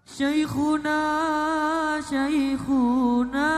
Syekhuna, Syekhuna,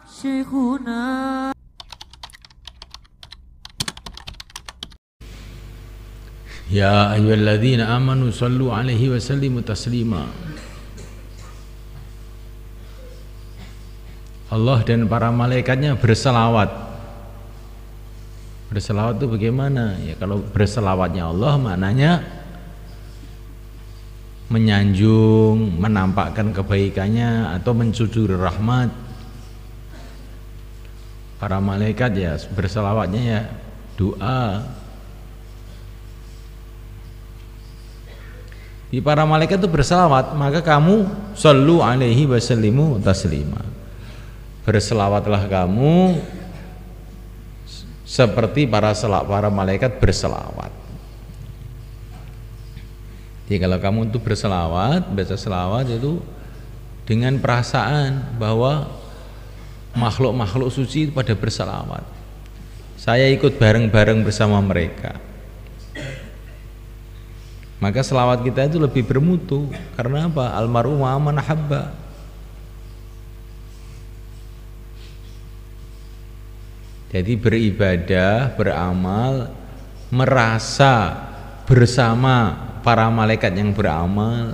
Syekhuna. Ya ayyuhalladzina amanu sallu alaihi wa sallimu taslima. Allah dan para malaikatnya berselawat. Berselawat itu bagaimana? Ya kalau berselawatnya Allah maknanya menyanjung, menampakkan kebaikannya atau mencuduri rahmat. Para malaikat ya berselawatnya ya doa. Di para malaikat itu berselawat, maka kamu sallu alaihi wa sallimu taslima. Berselawatlah kamu seperti para malaikat berselawat. Jadi kalau kamu itu berselawat, baca selawat itu dengan perasaan bahwa makhluk-makhluk suci itu pada berselawat. Saya ikut bareng-bareng bersama mereka. Maka selawat kita itu lebih bermutu. Karena apa? Almaru ma man habba. Jadi beribadah, beramal, merasa bersama para malaikat yang beramal,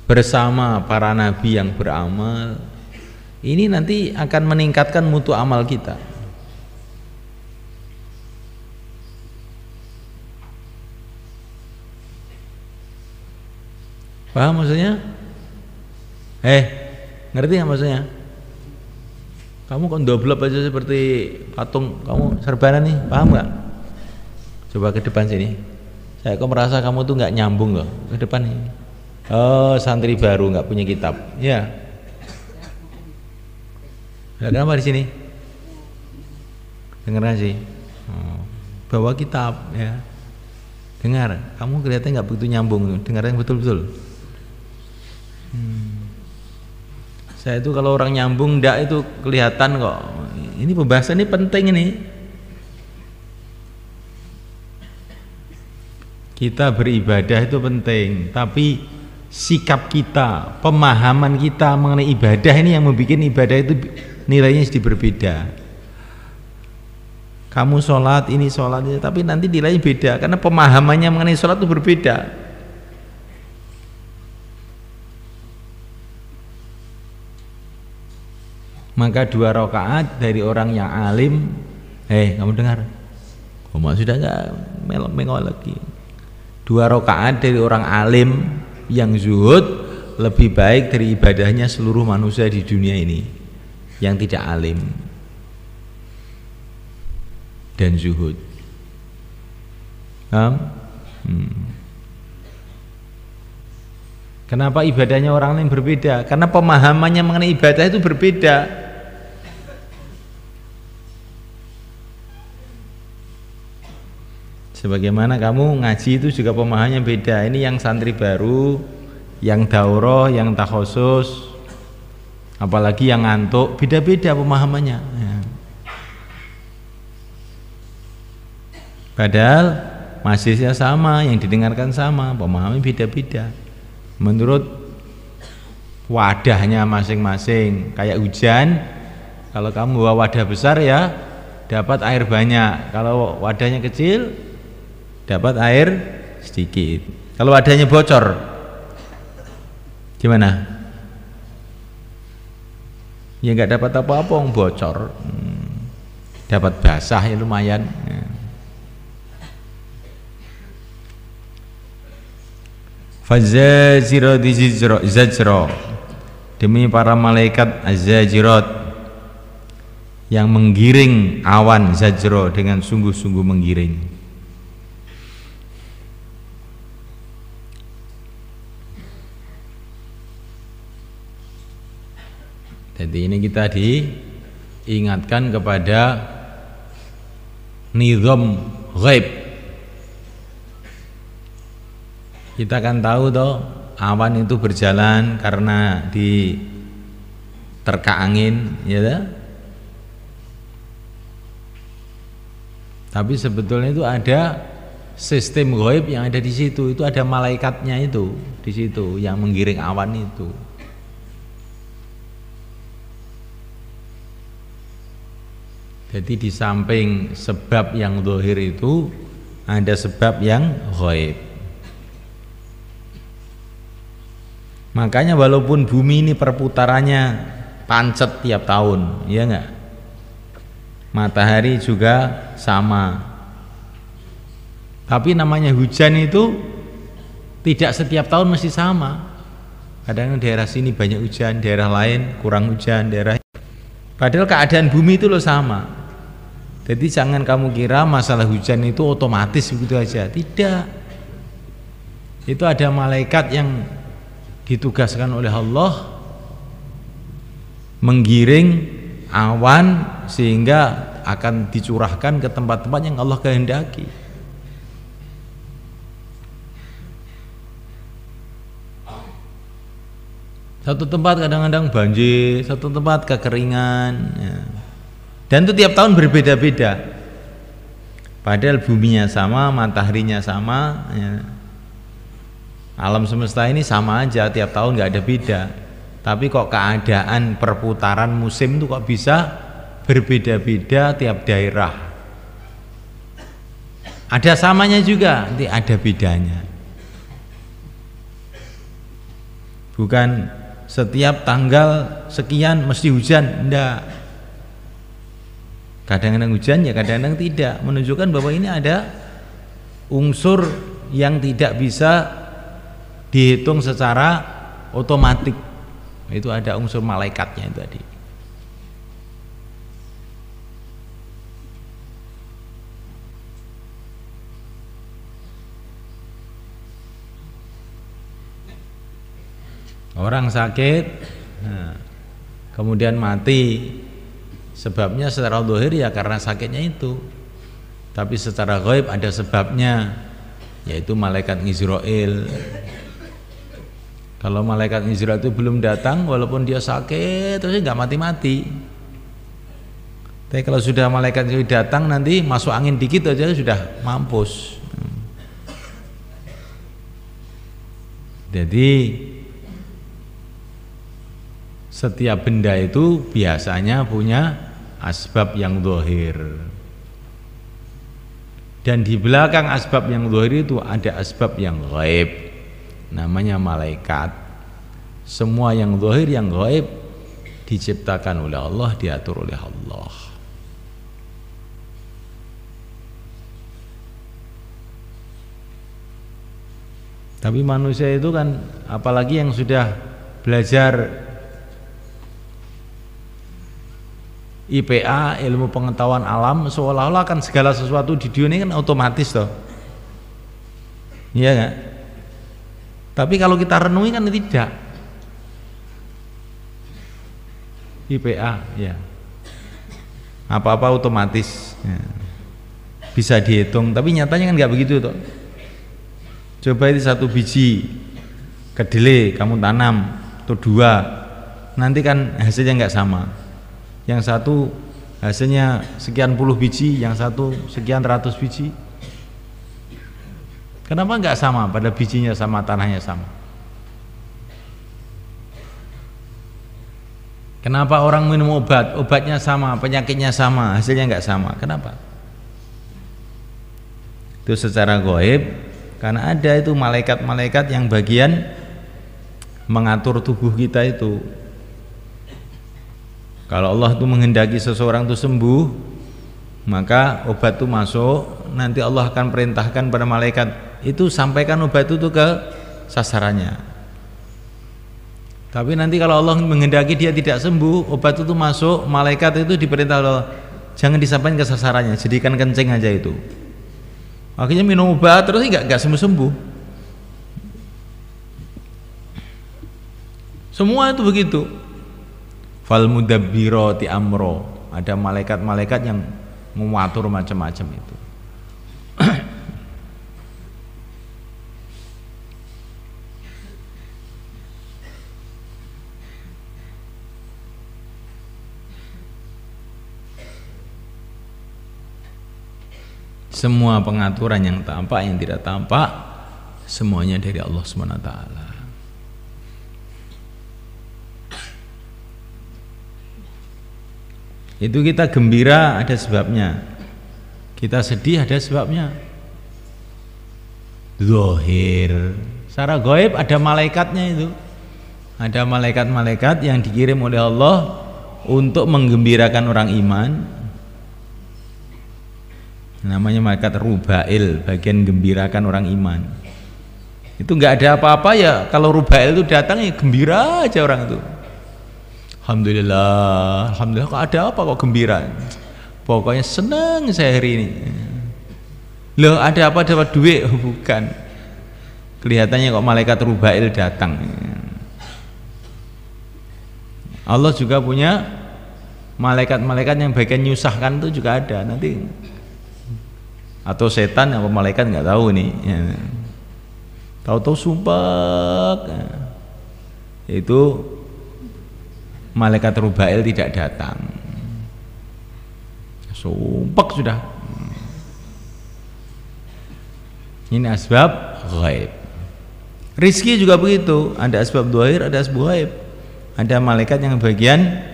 bersama para nabi yang beramal. Ini nanti akan meningkatkan mutu amal kita. Paham maksudnya? Ngerti nggak maksudnya? Kamu kok doblop aja seperti patung, kamu serbanan nih, paham nggak? Coba ke depan sini. Saya kok merasa kamu tuh nggak nyambung loh, ke depan nih. Oh, santri baru nggak punya kitab, ya? Ada apa di sini? Dengar sih. Bawa kitab, ya. Dengar, kamu kelihatannya nggak begitu nyambung, dengar yang betul-betul. Saya itu kalau orang nyambung ndak itu kelihatan kok. Ini pembahasan ini penting ini. Kita beribadah itu penting, tapi sikap kita, pemahaman kita mengenai ibadah ini yang membuat ibadah itu nilainya jadi berbeda. Kamu sholat ini, tapi nanti nilainya beda karena pemahamannya mengenai sholat itu berbeda. Maka 2 rakaat dari orang yang alim, kamu dengar? Sudah nggak melok lagi. 2 rakaat dari orang alim yang zuhud lebih baik dari ibadahnya seluruh manusia di dunia ini yang tidak alim dan zuhud. Kenapa ibadahnya orang lain berbeda? Karena pemahamannya mengenai ibadah itu berbeda. Sebagaimana kamu ngaji itu juga pemahamannya beda. Ini yang santri baru, yang daurah, yang takhusus, apalagi yang ngantuk, beda-beda pemahamannya. Padahal majelisnya sama, yang didengarkan sama, pemahamannya beda-beda. Menurut wadahnya masing-masing. Kayak hujan, kalau kamu bawa wadah besar ya dapat air banyak. Kalau wadahnya kecil dapat air sedikit. Kalau wadahnya bocor gimana? Ya nggak dapat apa-apa, bocor. Dapat basah ya lumayan. Fazajirati zajra, demi para malaikat az-zajirat yang menggiring awan, zajra dengan sungguh-sungguh menggiring. Jadi ini kita diingatkan kepada nizam ghaib. Kita kan tahu toh awan itu berjalan karena diterka angin, ya toh? Tapi sebetulnya itu ada sistem gaib yang ada di situ, itu ada malaikatnya itu di situ yang menggiring awan itu. Jadi di samping sebab yang zahir itu ada sebab yang gaib. Makanya walaupun bumi ini perputarannya pancet tiap tahun, ya enggak? Matahari juga sama. Tapi namanya hujan itu tidak setiap tahun mesti sama. Kadang daerah sini banyak hujan, daerah lain kurang hujan, daerah. Padahal keadaan bumi itu loh sama. Jadi jangan kamu kira masalah hujan itu otomatis begitu aja. Tidak. Itu ada malaikat yang ditugaskan oleh Allah menggiring awan sehingga akan dicurahkan ke tempat-tempat yang Allah kehendaki. Satu tempat kadang-kadang banjir, satu tempat kekeringan, ya. Dan itu tiap tahun berbeda-beda. Padahal buminya sama, mataharinya sama, ya. Alam semesta ini sama aja, tiap tahun nggak ada beda. Tapi kok keadaan perputaran musim itu kok bisa berbeda-beda tiap daerah. Ada samanya juga, nanti ada bedanya. Bukan setiap tanggal sekian mesti hujan, enggak. Kadang-kadang hujan ya kadang-kadang tidak, menunjukkan bahwa ini ada unsur yang tidak bisa dihitung secara otomatik. Itu ada unsur malaikatnya itu tadi. Orang sakit, nah, kemudian mati, sebabnya secara zahir ya karena sakitnya itu. Tapi secara gaib ada sebabnya, yaitu malaikat Israil. Kalau malaikat Israil itu belum datang, walaupun dia sakit terus nggak mati-mati. Tapi kalau sudah malaikat itu datang, nanti masuk angin dikit aja sudah mampus. Jadi setiap benda itu biasanya punya asbab yang zahir. Dan di belakang asbab yang zahir itu ada asbab yang gaib. Namanya malaikat. Semua yang zahir yang gaib diciptakan oleh Allah, diatur oleh Allah. Tapi manusia itu kan, apalagi yang sudah belajar IPA, ilmu pengetahuan alam, seolah-olah kan segala sesuatu di dunia ini kan otomatis toh. Iya enggak? Tapi kalau kita renungi kan tidak. IPA ya. Apa-apa otomatis ya. Bisa dihitung, tapi nyatanya kan nggak begitu toh. Coba itu satu biji kedelai kamu tanam atau dua, nanti kan hasilnya nggak sama. Yang satu hasilnya sekian puluh biji, yang satu sekian ratus biji. Kenapa nggak sama pada bijinya sama tanahnya sama? Kenapa orang minum obat, obatnya sama, penyakitnya sama, hasilnya nggak sama? Kenapa? Itu secara gaib, karena ada itu malaikat-malaikat yang bagian mengatur tubuh kita itu. Kalau Allah itu menghendaki seseorang itu sembuh, maka obat itu masuk, nanti Allah akan perintahkan pada malaikat itu sampaikan obat itu ke sasarannya. Tapi nanti kalau Allah menghendaki dia tidak sembuh, obat itu masuk, malaikat itu diperintah Allah jangan disampaikan ke sasarannya, jadikan kencing aja itu. Akhirnya minum obat terus nggak sembuh-sembuh. Semua itu begitu. Fal mudabbirati amro, ada malaikat-malaikat yang mengatur macam-macam itu. semua pengaturan yang tampak, yang tidak tampak, semuanya dari Allah SWT. Itu kita gembira ada sebabnya, kita sedih ada sebabnya. Zahir, secara gaib ada malaikatnya itu. Ada malaikat-malaikat yang dikirim oleh Allah untuk menggembirakan orang iman. Namanya malaikat Rubail, bagian gembirakan orang iman. Itu nggak ada apa-apa ya, kalau Rubail itu datang ya gembira aja orang itu. Alhamdulillah, alhamdulillah, kok ada apa kok gembira? Pokoknya senang saya hari ini. Loh, ada apa, dapat duit? Oh, bukan. Kelihatannya kok malaikat Rubail datang. Allah juga punya malaikat-malaikat yang bagian nyusahkan, itu juga ada nanti. Atau setan apa malaikat nggak tahu nih. Ya. Tahu-tahu sumpah. Itu malaikat Rubail tidak datang, sumpek sudah. Ini asbab ghaib. Rizki juga begitu, ada asbab zahir, ada asbab ghaib. Ada malaikat yang bagian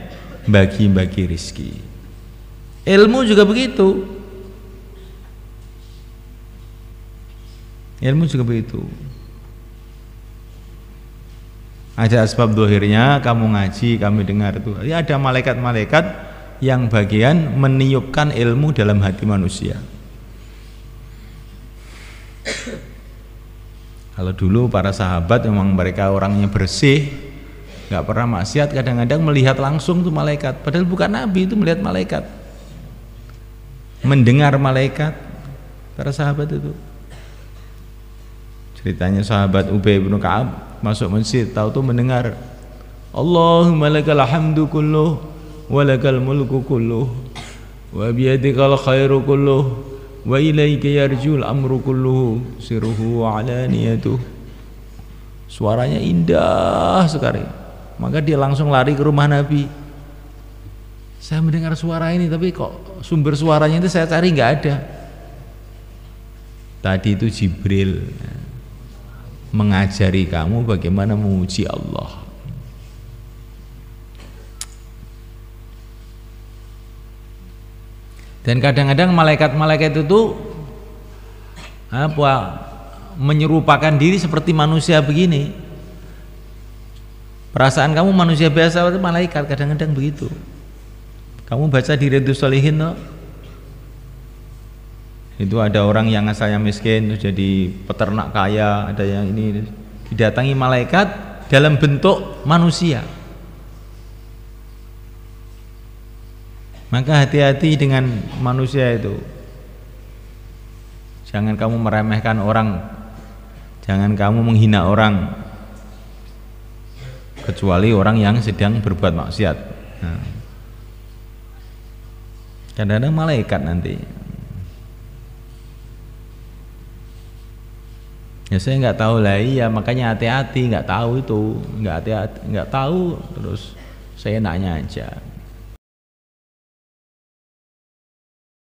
bagi-bagi rizki. Ilmu juga begitu, ilmu juga begitu. Ada asbab dohirnya, kamu ngaji, kami dengar itu. Ya, ada malaikat-malaikat yang bagian meniupkan ilmu dalam hati manusia. Kalau dulu para sahabat memang mereka orangnya bersih, nggak pernah maksiat, kadang-kadang melihat langsung tuh malaikat. Padahal bukan nabi, itu melihat malaikat, mendengar malaikat. Para sahabat itu. Ceritanya sahabat Ubay bin Ka'ab masuk masjid, tahu tuh mendengar Allahumma lakal hamdu kulluh wa lakal mulku kulluh wa biyadikal khairu kulluh wa ilaika yarjul amru kulluhu sirruhu wa alaniyatuh. Suaranya indah sekali, maka dia langsung lari ke rumah Nabi. Saya mendengar suara ini, tapi kok sumber suaranya itu saya cari nggak ada. Tadi itu Jibril mengajari kamu bagaimana memuji Allah. Dan kadang-kadang malaikat-malaikat itu menyerupakan diri seperti manusia begini. Perasaan kamu manusia biasa, itu malaikat kadang-kadang begitu. Kamu baca di Riyadhus Shalihin no? Itu ada orang yang asalnya miskin terus jadi peternak kaya, ada yang ini didatangi malaikat dalam bentuk manusia. Maka hati-hati dengan manusia itu. Jangan kamu meremehkan orang, jangan kamu menghina orang, kecuali orang yang sedang berbuat maksiat. Nah, kadang-kadang malaikat nanti. Ya saya nggak tahu lah, iya makanya hati-hati, nggak tahu itu, nggak hati-hati, nggak tahu terus saya nanya aja.